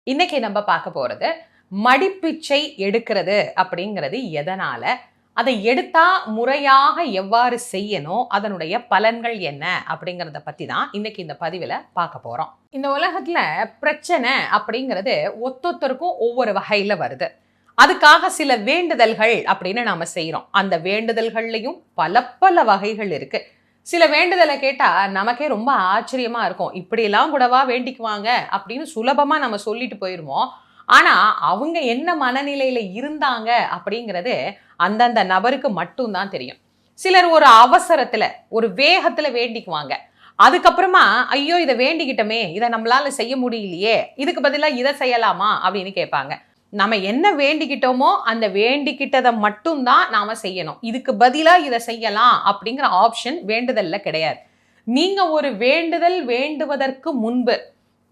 இன்னைக்கு நம்ம பார்க்க போறது மடிப்பிச்சை எடுக்கிறது அப்படிங்கிறது எதனால, அதை எடுத்தா முறையாக எவ்வாறு செய்யணும், அதனுடைய பலன்கள் என்ன அப்படிங்கிறத பத்தி தான் இன்னைக்கு இந்த பதிவில் பார்க்க போறோம். இந்த உலகத்துல பிரச்சனை அப்படிங்கிறது ஒத்தொத்தருக்கும் ஒவ்வொரு வகையில வருது. அதுக்காக சில வேண்டுதல்கள் அப்படின்னு நாம செய்யறோம். அந்த வேண்டுதல்கள்லையும் பல பல வகைகள் இருக்கு. சில வேண்டுதலை கேட்டா நமக்கே ரொம்ப ஆச்சரியமா இருக்கும். இப்படியெல்லாம் கூடவா வேண்டிக்குவாங்க அப்படின்னு சுலபமா நம்ம சொல்லிட்டு போயிருவோம். ஆனா அவங்க என்ன மனநிலையில இருந்தாங்க அப்படிங்கிறது அந்தந்த நபருக்கு மட்டும்தான் தெரியும். சிலர் ஒரு அவசரத்துல ஒரு வேகத்துல வேண்டிக்குவாங்க. அதுக்கப்புறமா ஐயோ இதை வேண்டிக்கிட்டோமே, இதை நம்மளால செய்ய முடியலையே, இதுக்கு பதிலா இதை செய்யலாமா அப்படின்னு கேட்பாங்க. நம்ம என்ன வேண்டிக்கிட்டோமோ அந்த வேண்டிக்கிட்டதை மட்டும்தான் நாம செய்யணும். இதுக்கு பதிலா இதை செய்யலாம் அப்படிங்கிற ஆப்ஷன் வேண்டுதல்ல கிடையாது. நீங்க ஒரு வேண்டுதல் வேண்டுவதற்கு முன்பு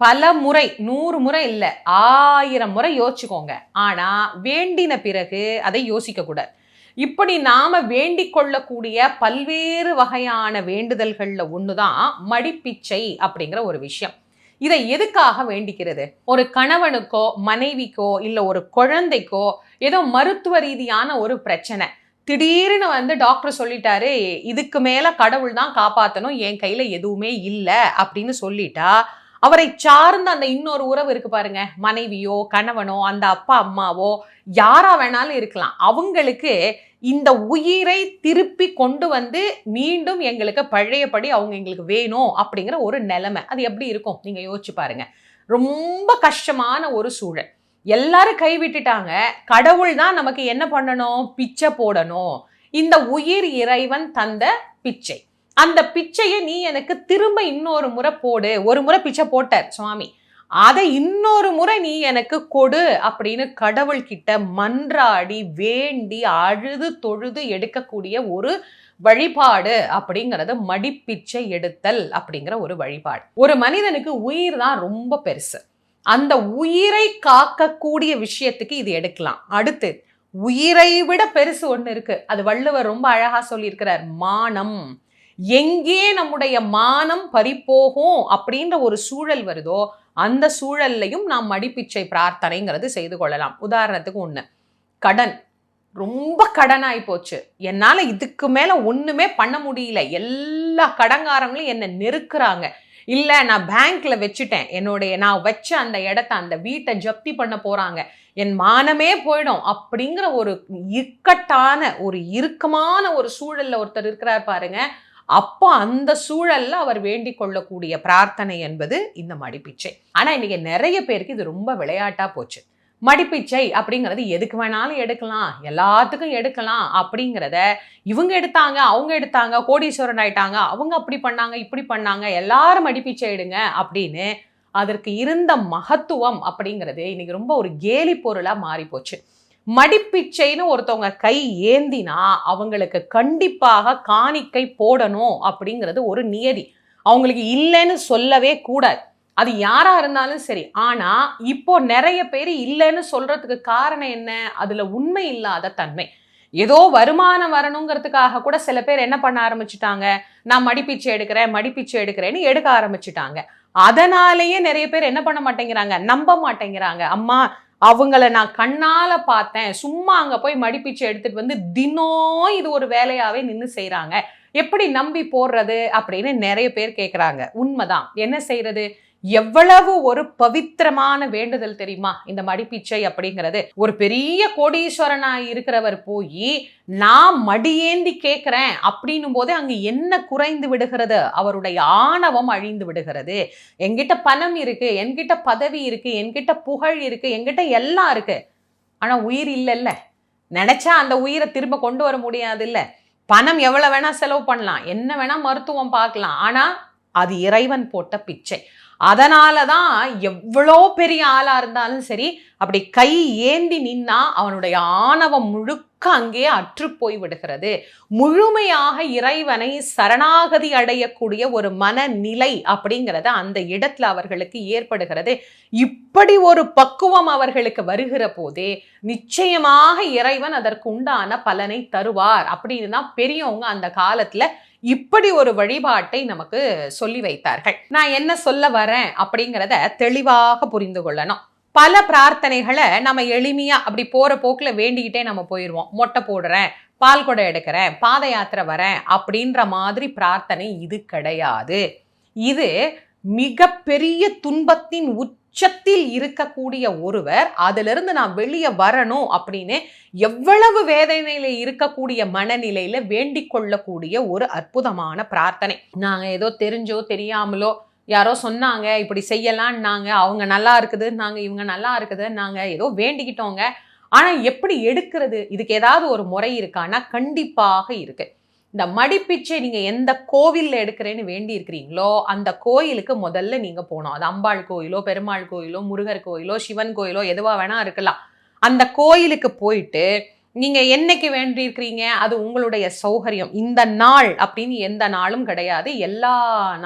பல முறை, 100 முறை இல்ல 1000 முறை யோசிச்சுக்கோங்க. ஆனா வேண்டின பிறகு அதை யோசிக்க கூடாது. இப்படி நாம வேண்டிக் கொள்ளக்கூடிய பல்வேறு வகையான வேண்டுதல்கள்ல ஒண்ணுதான் மடிப்பிச்சை அப்படிங்கிற ஒரு விஷயம். இதை எதுக்காக வேண்டிக்கிறது? ஒரு கணவனுக்கோ மனைவிக்கோ இல்ல ஒரு குழந்தைக்கோ ஏதோ மருத்துவ ரீதியான ஒரு பிரச்சனை, திடீர்னு டாக்டர் சொல்லிட்டாரு, இதுக்கு மேல கடவுள் தான் காப்பாத்தணும், என் கையில எதுவுமே இல்லை அப்படின்னு சொல்லிட்டா, அவரை சார்ந்த அந்த இன்னொரு உறவு இருக்கு பாருங்க, மனைவியோ கணவனோ அந்த அப்பா அம்மாவோ யாரா வேணாலும் இருக்கலாம், அவங்களுக்கு இந்த உயிரை திருப்பி கொண்டு மீண்டும் எங்களுக்கு பழையபடி அவங்க எங்களுக்கு வேணும் அப்படிங்கிற ஒரு நிலைமை. அது எப்படி இருக்கும் நீங்க யோசிச்சு பாருங்க. ரொம்ப கஷ்டமான ஒரு சூழல். எல்லாரும் கைவிட்டுட்டாங்க. கடவுள் தான் நமக்கு என்ன பண்ணணும்? பிச்சை போடணும். இந்த உயிர் இறைவன் தந்த பிச்சை. அந்த பிச்சையை நீ எனக்கு திரும்ப இன்னொரு முறை போடு. ஒரு முறை பிச்சை போட்டார் சுவாமி, அதை இன்னொரு முறை நீ எனக்கு கொடு அப்படின்னு கடவுள் கிட்ட மன்றாடி வேண்டி அழுது தொழுது எடுக்கக்கூடிய ஒரு வழிபாடு அப்படிங்கிறது மடிப்பிச்சை எடுத்தல் அப்படிங்கிற ஒரு வழிபாடு. ஒரு மனிதனுக்கு உயிர் தான் ரொம்ப பெருசு. அந்த உயிரை காக்கக்கூடிய விஷயத்துக்கு இது எடுக்கலாம். அடுத்து உயிரை விட பெருசு ஒண்ணு இருக்கு. அது வள்ளுவர் ரொம்ப அழகா சொல்லியிருக்கிறார், மானம். எங்கே நம்முடைய மானம் பறிப்போகும் அப்படின்ற ஒரு சூழல் வருதோ அந்த சூழல்லையும் நாம் மடிப்பிச்சை பிரார்த்தனைங்கிறது செய்து கொள்ளலாம். உதாரணத்துக்கு ஒண்ணு, கடன், ரொம்ப கடனாய் போச்சு, என்னால இதுக்கு மேல ஒண்ணுமே பண்ண முடியல, எல்லா கடங்காரங்களும் என்ன நெருக்குறாங்க, இல்ல நான் பேங்க்ல வச்சுட்டேன், நான் வச்ச அந்த இடத்த அந்த வீட்டை ஜப்தி பண்ண போறாங்க, என் மானமே போயிடும் அப்படிங்கிற ஒரு இக்கட்டான ஒரு இறுக்கமான ஒரு சூழல்ல ஒருத்தர் இருக்கிறார் பாருங்க. அப்போ அந்த சூழல்ல அவர் வேண்டிக் கொள்ளக்கூடிய பிரார்த்தனை என்பது இந்த மடிப்பிச்சை. ஆனா இன்னைக்கு நிறைய பேருக்கு இது ரொம்ப விளையாட்டா போச்சு. மடிப்பிச்சை அப்படிங்கிறது எதுக்கு வேணாலும் எடுக்கலாம், எல்லாத்துக்கும் எடுக்கலாம் அப்படிங்கிறத இவங்க எடுத்தாங்க, அவங்க எடுத்தாங்க, கோடீஸ்வரன் ஆயிட்டாங்க, அவங்க அப்படி பண்ணாங்க, இப்படி பண்ணாங்க, எல்லாரும் மடிப்பிச்சை எடுங்க அப்படின்னு அதற்கு இருந்த மகத்துவம் அப்படிங்கிறது இன்னைக்கு ரொம்ப ஒரு கேலி பொருளா மாறி போச்சு. மடிப்பிச்சைன்னு ஒருத்தவங்க கை ஏந்தினா அவங்களுக்கு கண்டிப்பாக காணிக்கை போடணும் அப்படிங்கிறது ஒரு நியதி. அவங்களுக்கு இல்லைன்னு சொல்லவே கூடாது, அது யாரா இருந்தாலும் சரி. ஆனா இப்போ நிறைய பேர் இல்லைன்னு சொல்றதுக்கு காரணம் என்ன? அதுல உண்மை இல்லாத தன்மை. ஏதோ வருமானம் வரணுங்கிறதுக்காக கூட சில பேர் என்ன பண்ண ஆரம்பிச்சுட்டாங்க, நான் மடிப்பிச்சை எடுக்கிறேன் மடிப்பிச்சை எடுக்கிறேன்னு எடுக்க ஆரம்பிச்சுட்டாங்க. அதனாலேயே நிறைய பேர் என்ன பண்ண மாட்டேங்கிறாங்க, நம்ப மாட்டேங்கிறாங்க. அம்மா அவங்கள நான் கண்ணால பார்த்தேன், சும்மா அங்க போய் மடிப்பிச்சை எடுத்துட்டு தினம் இது ஒரு வேலையாவே நின்று செய்யறாங்க, எப்படி நம்பி போடுறது அப்படின்னு நிறைய பேர் கேட்கிறாங்க. உண்மைதான். என்ன செய்யறது? எவ்வளவு ஒரு பவித்திரமான வேண்டுதல் தெரியுமா இந்த மடிப்பிச்சை அப்படிங்கிறது. ஒரு பெரிய கோடீஸ்வரனா இருக்கிறவர் போய் நான் மடியேந்தி கேட்கிறேன் அப்படின்னும் போதே அங்க என்ன குறைந்து விடுகிறது? அவருடைய ஆணவம் அழிந்து விடுகிறது. என்கிட்ட பணம் இருக்கு, என்கிட்ட பதவி இருக்கு, என்கிட்ட புகழ் இருக்கு, என்கிட்ட எல்லாம் இருக்கு, ஆனா உயிர் இல்லைல்ல. நினைச்சா அந்த உயிரை திரும்ப கொண்டு வர முடியாது இல்ல. பணம் எவ்வளவு வேணா செலவு பண்ணலாம், என்ன வேணா மருத்துவம் பார்க்கலாம், ஆனா அது இறைவன் போட்ட பிச்சை. அதனாலதான் எவ்வளோ பெரிய ஆளா இருந்தாலும் சரி, அப்படி கை ஏந்தி நின்னா அவனுடைய ஆணவம் முழுக்க அங்கே அற்று போய் விடுகிறது. முழுமையாக இறைவனை சரணாகதி அடையக்கூடிய ஒரு மனநிலை அப்படிங்கிறது அந்த இடத்துல அவர்களுக்கு ஏற்படுகிறது. இப்படி ஒரு பக்குவம் அவர்களுக்கு வருகிற போதே நிச்சயமாக இறைவன் அதற்கு உண்டான பலனை தருவார் அப்படின்னு தான் பெரியவங்க அந்த காலத்துல இப்படி ஒரு வழிபாட்டை நமக்கு சொல்லி வைத்தார்கள். நான் என்ன சொல்ல வரேன் அப்படிங்கிறத தெளிவாக புரிந்து கொள்ளணும். பல பிரார்த்தனைகளை நம்ம எளிமையா அப்படி போற போக்குல வேண்டிக்கிட்டே நம்ம போயிடுவோம். மொட்டை போடுறேன், பால் குடம் எடுக்கிறேன், பாத யாத்திரை வரேன் அப்படின்ற மாதிரி பிரார்த்தனை இது கிடையாது. இது மிகப்பெரிய துன்பத்தின் உச்சத்தில் இருக்கக்கூடிய ஒருவர் அதிலிருந்து நான் வெளியே வரணும் அப்படின்னு எவ்வளவு வேதனையில இருக்கக்கூடிய மனநிலையில வேண்டிக் கொள்ளக்கூடிய ஒரு அற்புதமான பிரார்த்தனை. நாங்க ஏதோ தெரிஞ்சோ தெரியாமலோ யாரோ சொன்னாங்க இப்படி செய்யலான்னாங்க, அவங்க நல்லா இருக்குதுன்னாங்க, இவங்க நல்லா இருக்குதுன்னாங்க, ஏதோ வேண்டிக்கிட்டோங்க. ஆனா எப்படி எடுக்கிறது, இதுக்கு ஏதாவது ஒரு முறை இருக்கான்னா கண்டிப்பாக இருக்கு. இந்த மடிப்பிச்சை நீங்க எந்த கோவில்ல எடுக்கிறேன்னு வேண்டி இருக்கிறீங்களோ அந்த கோயிலுக்கு முதல்ல நீங்க போகணும். அது அம்பாள் கோயிலோ, பெருமாள் கோயிலோ, முருகர் கோயிலோ, சிவன் கோயிலோ எதுவா வேணா இருக்கலாம். அந்த கோயிலுக்கு போயிட்டு நீங்க என்னைக்கு வேண்டி இருக்கிறீங்க அது உங்களுடைய சௌகரியம். இந்த நாள் அப்படின்னு எந்த நாளும் கிடையாது, எல்லா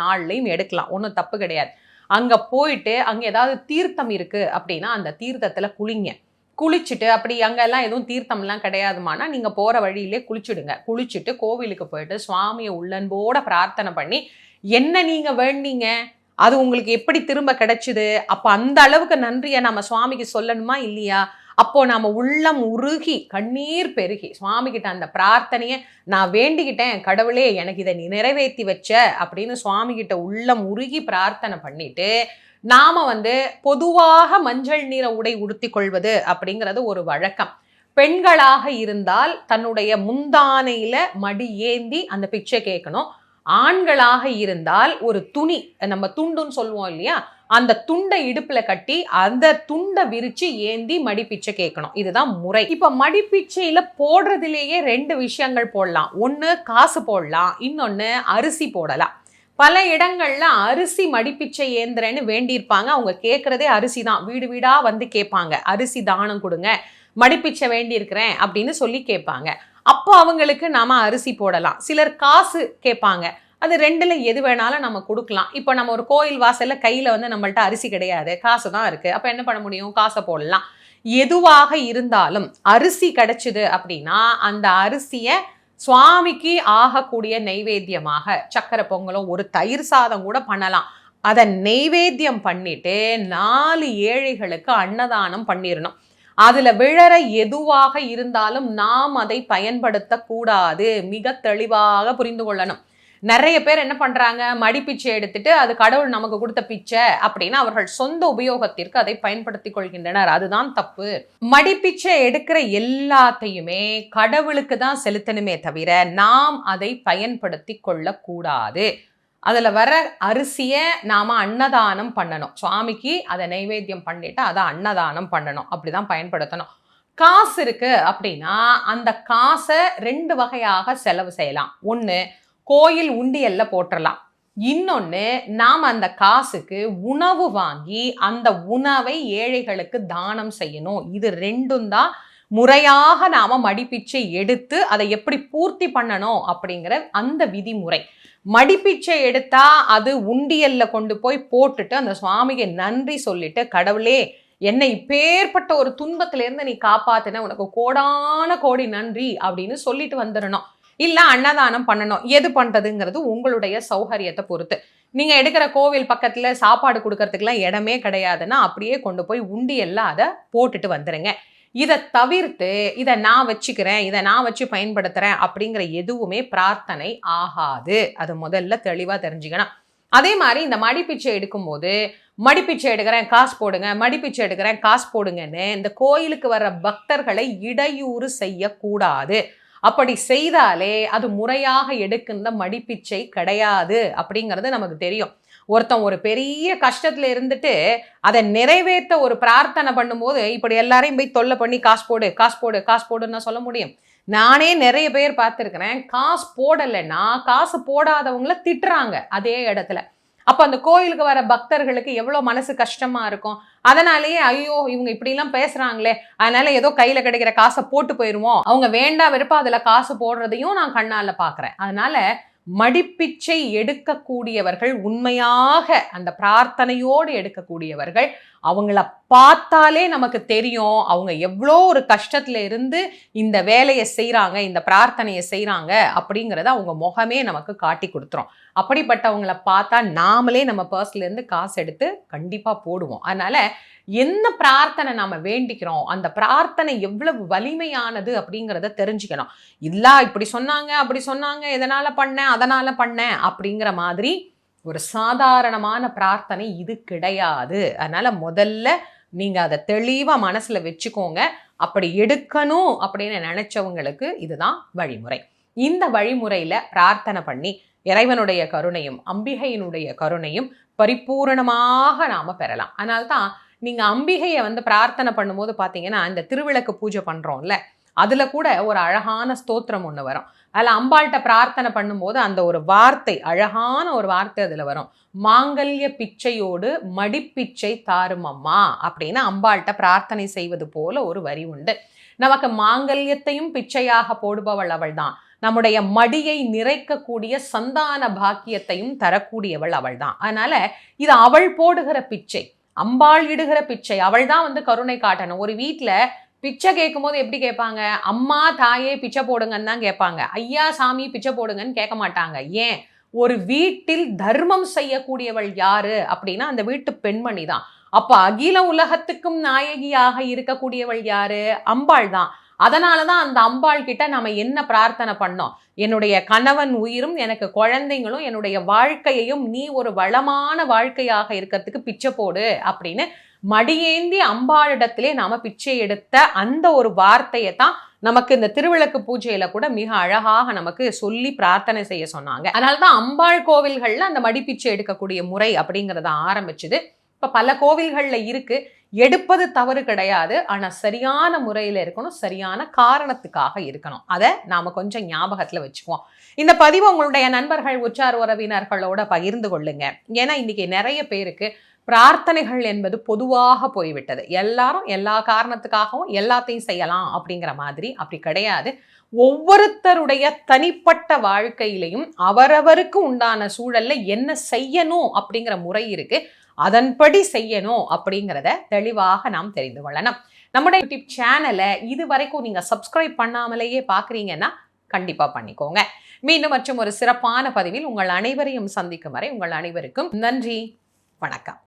நாள்லையும் எடுக்கலாம், ஒன்றும் தப்பு கிடையாது. அங்க போயிட்டு அங்க ஏதாவது தீர்த்தம் இருக்கு அப்படின்னா அந்த தீர்த்தத்துல குளிங்க. குளிச்சுட்டு அப்படி அங்கெல்லாம் எதுவும் தீர்த்தம்லாம் கிடையாதுமானா நீங்க போற வழியிலே குளிச்சுடுங்க. குளிச்சுட்டு கோவிலுக்கு போயிட்டு சுவாமியை உள்ளன்போட பிரார்த்தனை பண்ணி என்ன நீங்க வேண்டீங்க அது உங்களுக்கு எப்படி திரும்ப கிடைச்சுது, அப்ப அந்த அளவுக்கு நன்றியை நம்ம சுவாமிக்கு சொல்லணுமா இல்லையா? அப்போ நாம உள்ளம் உருகி கண்ணீர் பெருகி சுவாமி கிட்ட அந்த பிரார்த்தனையை நான் வேண்டிக்கிட்டேன், கடவுளே எனக்கு இதை நீ நிறைவேற்றி வச்ச அப்படின்னு சுவாமி கிட்ட உள்ளம் உருகி பிரார்த்தனை பண்ணிட்டு நாம பொதுவாக மஞ்சள் நிற உடை உடுத்தி கொள்வது அப்படிங்கிறது ஒரு வழக்கம். பெண்களாக இருந்தால் தன்னுடைய முந்தானையில மடி ஏந்தி அந்த பிச்சை கேட்கணும். ஆண்களாக இருந்தால் ஒரு துணி, நம்ம துண்டுன்னு சொல்லுவோம் இல்லையா, அந்த துண்டை இடுப்புல கட்டி அந்த துண்டை விரிச்சு ஏந்தி மடிப்பிச்சை கேட்கணும். இதுதான் முறை. இப்ப மடிப்பிச்சையில போடுறதுலேயே 2 விஷயங்கள் போடலாம். ஒண்ணு காசு போடலாம், இன்னொன்னு அரிசி போடலாம். பல இடங்கள்ல அரிசி மடிப்பிச்சை ஏந்திரன்னு வேண்டியிருப்பாங்க. அவங்க கேட்கறதே அரிசி தான். வீடு வீடா கேட்பாங்க, அரிசி தானம் கொடுங்க, மடிப்பிச்சை வேண்டியிருக்கிறேன் அப்படின்னு சொல்லி கேட்பாங்க. அப்போ அவங்களுக்கு நாம அரிசி போடலாம். சிலர் காசு கேட்பாங்க, அது 2ல எது வேணாலும் நம்ம கொடுக்கலாம். இப்போ நம்ம ஒரு கோயில் வாசல்ல கையில நம்மள்ட்ட அரிசி கிடையாது, காசு தான் இருக்கு, அப்ப என்ன பண்ண முடியும், காசை போடலாம். எதுவாக இருந்தாலும் அரிசி கிடைச்சுது அப்படின்னா அந்த அரிசியை சுவாமிக்கு ஆகக்கூடிய நைவேத்தியமாக சக்கரை பொங்கலோ ஒரு தயிர் சாதம் கூட பண்ணலாம். அதை நெய்வேத்தியம் பண்ணிட்டு 4 ஏழைகளுக்கு அன்னதானம் பண்ணிடணும். அதுல விழற எதுவாக இருந்தாலும் நாம் அதை பயன்படுத்த கூடாது. மிக தெளிவாக புரிந்து கொள்ளணும். நிறைய பேர் என்ன பண்றாங்க, மடிப்பிச்சை எடுத்துட்டு அது கடவுள் நமக்கு கொடுத்த பிச்சை அப்படின்னு அவர்கள் சொந்த உபயோகத்திற்கு அதை பயன்படுத்தி கொள்கின்றனர். அதுதான் தப்பு. மடிப்பிச்சை எடுக்கிற எல்லாத்தையுமே கடவுளுக்கு தான் செலுத்தணுமே தவிர நாம் அதை பயன்படுத்தி கொள்ளக்கூடாது. அதுல வர அரிசிய நாம அன்னதானம் பண்ணணும். சுவாமிக்கு அதை நைவேத்தியம் பண்ணிட்டு அதை அன்னதானம் பண்ணணும், அப்படிதான் பயன்படுத்தணும். காசு இருக்கு அப்படின்னா அந்த காசை 2 வகையாக செலவு செய்யலாம். ஒண்ணு, கோயில் உண்டியல்ல போட்டுடலாம். இன்னொன்னு, நாம் அந்த காசுக்கு உணவு வாங்கி அந்த உணவை ஏழைகளுக்கு தானம் செய்யணும். இது 2ம் தான் முறையாக நாம மடிப்பிச்சை எடுத்து அதை எப்படி பூர்த்தி பண்ணணும் அப்படிங்கிற அந்த விதிமுறை. மடிப்பிச்சை எடுத்தா அது உண்டியல்ல கொண்டு போய் போட்டுட்டு அந்த சுவாமிக்கு நன்றி சொல்லிட்டு, கடவுளே என்னை இப்பேற்பட்ட ஒரு துன்பத்திலிருந்து நீ காப்பாத்தின, உனக்கு கோடான கோடி நன்றி அப்படின்னு சொல்லிட்டு வந்துடணும். இல்ல அன்னதானம் பண்ணணும். எது பண்றதுங்கிறது உங்களுடைய சௌகரியத்தை பொறுத்து. நீங்க எடுக்கிற கோவில் பக்கத்துல சாப்பாடு கொடுக்கறதுக்குலாம் இடமே கிடையாதுன்னா அப்படியே கொண்டு போய் உண்டியல்ல அதை போட்டுட்டு வந்துருங்க. இதை தவிர்த்து இதை நான் வச்சுக்கிறேன், இதை நான் வச்சு பயன்படுத்துறேன் அப்படிங்கிற எதுவுமே பிரார்த்தனை ஆகாது. அது முதல்ல தெளிவா தெரிஞ்சுக்கணும். அதே மாதிரி இந்த மடிப்பிச்சை எடுக்கும்போது மடிப்பிச்சை எடுக்கிறேன் காசு போடுங்க, மடிப்பிச்சை எடுக்கிறேன் காசு போடுங்கன்னு இந்த கோயிலுக்கு வர்ற பக்தர்களை இடையூறு செய்யக்கூடாது. அப்படி செய்தாலே அது முறையாக எடுக்கின்ற மடிப்பிச்சை கிடையாது அப்படிங்கிறது நமக்கு தெரியும். ஒருத்தன் ஒரு பெரிய கஷ்டத்துல இருந்துட்டு அதை நிறைவேற்ற ஒரு பிரார்த்தனை பண்ணும்போது இப்படி எல்லாரையும் போய் தொல்லை பண்ணி காசு போடு காசு போடு காசு போடுன்னு சொல்ல முடியும்? நானே நிறைய பேர் பார்த்துருக்கிறேன், காசு போடலைன்னா காசு போடாதவங்கள திட்டுறாங்க அதே இடத்துல. அப்ப அந்த கோயிலுக்கு வர பக்தர்களுக்கு எவ்வளவு மனசு கஷ்டமா இருக்கும். அதனாலேயே ஐயோ இவங்க இப்படி எல்லாம் பேசுறாங்களே, அதனால ஏதோ கையில கிடைக்கிற காசை போட்டு போயிருவோம், அவங்க வேண்டா வெறுப்பா அதுல காசு போடுறதையும் நான் கண்ணால பாக்குறேன். அதனால மடிப்பிச்சை எடுக்கக்கூடியவர்கள், உண்மையாக அந்த பிரார்த்தனையோடு எடுக்கக்கூடியவர்கள், அவங்கள பார்த்தாலே நமக்கு தெரியும் அவங்க எவ்வளோ ஒரு கஷ்டத்துல இருந்து இந்த வேலையை செய்யறாங்க, இந்த பிரார்த்தனையை செய்யறாங்க அப்படிங்கிறத அவங்க முகமே நமக்கு காட்டி கொடுத்துரும். அப்படிப்பட்டவங்களை பார்த்தா நாமளே நம்ம பர்ஸ்ல இருந்து காசு எடுத்து கண்டிப்பா போடுவோம். அதனால என்ன பிரார்த்தனை நாம வேண்டிக்கிறோம், அந்த பிரார்த்தனை எவ்வளவு வலிமையானது அப்படிங்கிறத தெரிஞ்சுக்கணும். இல்ல இப்படி சொன்னாங்க, அப்படி சொன்னாங்க, எதனால பண்ணேன், அதனால பண்ணேன் அப்படிங்கிற மாதிரி ஒரு சாதாரணமான பிரார்த்தனை இது கிடையாது. அதனால முதல்ல நீங்க அதை தெளிவா மனசுல வச்சுக்கோங்க. அப்படி எடுக்கணும் அப்படின்னு நினைச்சவங்களுக்கு இதுதான் வழிமுறை. இந்த வழிமுறையில பிரார்த்தனை பண்ணி இறைவனுடைய கருணையும் அம்பிகையினுடைய கருணையும் பரிபூரணமாக நாம பெறலாம். அதனால்தான் நீங்க அம்பிகையை பிரார்த்தனை பண்ணும்போது பாத்தீங்கன்னா, இந்த திருவிளக்கு பூஜை பண்றோம்ல, அதுல கூட ஒரு அழகான ஸ்தோத்திரம் ஒண்ணு வரும். அதுல அம்பாள்கிட்ட பிரார்த்தனை பண்ணும்போது அந்த ஒரு வார்த்தை, அழகான ஒரு வார்த்தை அதுல வரும். மாங்கல்ய பிச்சையோடு மடிப்பிச்சை தாரும் அம்மா அப்படின்னு அம்பாள்கிட்ட பிரார்த்தனை செய்வது போல ஒரு வரி உண்டு. நமக்கு மாங்கல்யத்தையும் பிச்சையாக போடுபவள் அவள் தான். நம்முடைய மடியை நிறைக்கக்கூடிய சந்தான பாக்கியத்தையும் தரக்கூடியவள் அவள் தான். அதனால இது அவள் போடுகிற பிச்சை, அம்பாள் இடுகிற பிச்சை. அவள் தான் கருணை காட்டணும். ஒரு வீட்டுல பிச்சை கேட்கும் போது எப்படி கேட்பாங்க? அம்மா தாயே பிச்சை போடுங்கன்னு தான் கேட்பாங்க. ஐயா சாமி பிச்சை போடுங்கன்னு கேட்க மாட்டாங்க. ஏன்? ஒரு வீட்டில் தர்மம் செய்யக்கூடியவள் யாரு அப்படின்னா அந்த வீட்டு பெண்மணி தான். அப்ப அகில உலகத்துக்கும் நாயகியாக இருக்கக்கூடியவள் யாரு? அம்பாள் தான். அதனாலதான் அந்த அம்பாள் கிட்ட நம்ம என்ன பிரார்த்தனை பண்ணோம்? என்னுடைய கணவன் உயிரும் எனக்கு குழந்தைங்களும் என்னுடைய வாழ்க்கையையும் நீ ஒரு வளமான வாழ்க்கையாக இருக்கிறதுக்கு பிச்சை போடு அப்படின்னு மடியேந்தி அம்பாளிடத்திலே நாம பிச்சை எடுத்த அந்த ஒரு வார்த்தையை தான் நமக்கு இந்த திருவிளக்கு பூஜையில கூட மிக அழகாக நமக்கு சொல்லி பிரார்த்தனை செய்ய சொன்னாங்க. அதனாலதான் அம்பாள் கோவில்கள்ல அந்த மடிப்பிச்சை எடுக்கக்கூடிய முறை அப்படிங்கிறத ஆரம்பிச்சுது. இப்ப பல கோவில்கள்ல இருக்கு. எடுப்பது தவறு கிடையாது. ஆனா சரியான முறையில இருக்கணும், சரியான காரணத்துக்காக இருக்கணும். அதை நாம கொஞ்சம் ஞாபகத்துல வச்சுக்குவோம். இந்த பதிவு உங்களுடைய நண்பர்கள், உற்றார் உறவினர்களோட பகிர்ந்து கொள்ளுங்க. ஏன்னா இன்னைக்கு நிறைய பேருக்கு பிரார்த்தனைகள் என்பது பொதுவாக போய்விட்டது. எல்லாரும் எல்லா காரணத்துக்காகவும் எல்லாத்தையும் செய்யலாம் அப்படிங்கிற மாதிரி. அப்படி கிடையாது. ஒவ்வொருத்தருடைய தனிப்பட்ட வாழ்க்கையிலையும் அவரவருக்கு உண்டான சூழல்ல என்ன செய்யணும் அப்படிங்கிற முறை இருக்கு. அதன்படி செய்யணும் அப்படிங்கிறத தெளிவாக நாம் தெரிந்து கொள்ளணும். நம்முடைய யூடியூப் சேனலை இது வரைக்கும் நீங்க சப்ஸ்கிரைப் பண்ணாமலேயே பாக்குறீங்கன்னா கண்டிப்பா பண்ணிக்கோங்க. மீண்டும் மற்றும் ஒரு சிறப்பான பதிவில் உங்கள் அனைவரையும் சந்திக்கும் வரை உங்கள் அனைவருக்கும் நன்றி, வணக்கம்.